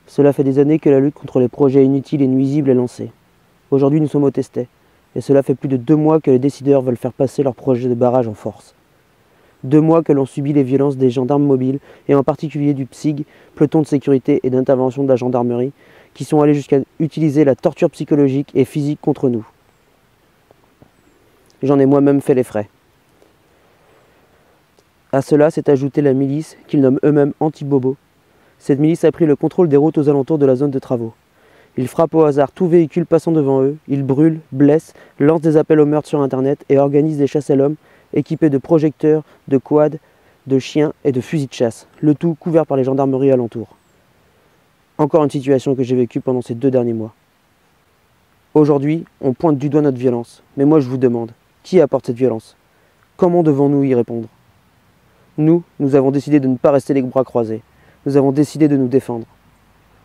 Cela fait des années que la lutte contre les projets inutiles et nuisibles est lancée. Aujourd'hui, nous sommes au Testet, et cela fait plus de 2 mois que les décideurs veulent faire passer leur projet de barrage en force. 2 mois que l'on subit les violences des gendarmes mobiles, et en particulier du PSIG, peloton de sécurité et d'intervention de la gendarmerie, qui sont allés jusqu'à utiliser la torture psychologique et physique contre nous. J'en ai moi-même fait les frais. À cela s'est ajoutée la milice, qu'ils nomment eux-mêmes anti-bobo. Cette milice a pris le contrôle des routes aux alentours de la zone de travaux. Ils frappent au hasard tout véhicule passant devant eux, ils brûlent, blessent, lancent des appels au meurtre sur internet et organisent des chasses à l'homme équipés de projecteurs, de quads, de chiens et de fusils de chasse, le tout couvert par les gendarmeries alentours. Encore une situation que j'ai vécue pendant ces 2 derniers mois. Aujourd'hui, on pointe du doigt notre violence, mais moi je vous demande, qui apporte cette violence? Comment devons-nous y répondre? Nous avons décidé de ne pas rester les bras croisés. Nous avons décidé de nous défendre.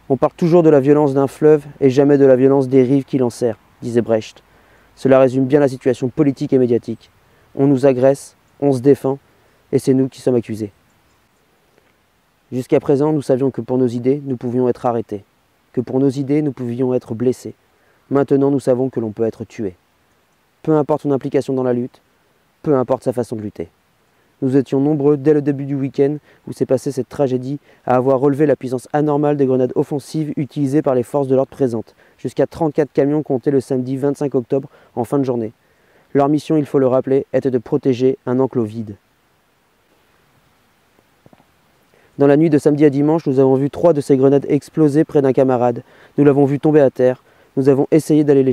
On parle toujours de la violence d'un fleuve et jamais de la violence des rives qui l'enserrent, disait Brecht. Cela résume bien la situation politique et médiatique. On nous agresse, on se défend, et c'est nous qui sommes accusés. Jusqu'à présent, nous savions que pour nos idées, nous pouvions être arrêtés, que pour nos idées, nous pouvions être blessés. Maintenant, nous savons que l'on peut être tué. Peu importe son implication dans la lutte, peu importe sa façon de lutter. Nous étions nombreux dès le début du week-end où s'est passée cette tragédie à avoir relevé la puissance anormale des grenades offensives utilisées par les forces de l'ordre présentes, jusqu'à 34 camions comptés le samedi 25 octobre en fin de journée. Leur mission, il faut le rappeler, était de protéger un enclos vide. Dans la nuit de samedi à dimanche, nous avons vu 3 de ces grenades exploser près d'un camarade. Nous l'avons vu tomber à terre. Nous avons essayé d'aller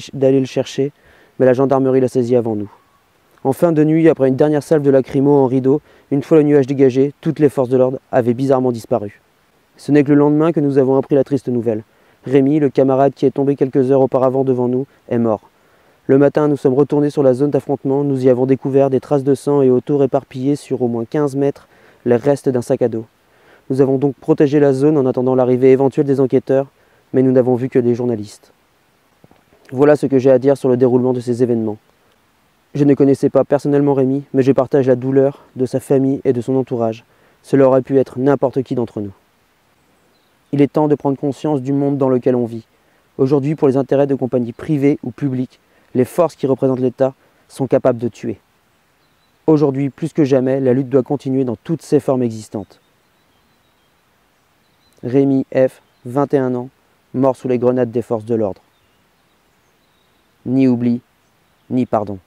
le chercher, mais la gendarmerie l'a saisi avant nous. En fin de nuit, après une dernière salve de lacrymo en rideau, une fois le nuage dégagé, toutes les forces de l'ordre avaient bizarrement disparu. Ce n'est que le lendemain que nous avons appris la triste nouvelle. Rémi, le camarade qui est tombé quelques heures auparavant devant nous, est mort. Le matin, nous sommes retournés sur la zone d'affrontement, nous y avons découvert des traces de sang et autour éparpillées sur au moins 15 mètres les restes d'un sac à dos. Nous avons donc protégé la zone en attendant l'arrivée éventuelle des enquêteurs, mais nous n'avons vu que des journalistes. Voilà ce que j'ai à dire sur le déroulement de ces événements. Je ne connaissais pas personnellement Rémi, mais je partage la douleur de sa famille et de son entourage. Cela aurait pu être n'importe qui d'entre nous. Il est temps de prendre conscience du monde dans lequel on vit. Aujourd'hui, pour les intérêts de compagnies privées ou publiques, les forces qui représentent l'État sont capables de tuer. Aujourd'hui, plus que jamais, la lutte doit continuer dans toutes ses formes existantes. Rémi F., 21 ans, mort sous les grenades des forces de l'ordre. Ni oubli, ni pardon.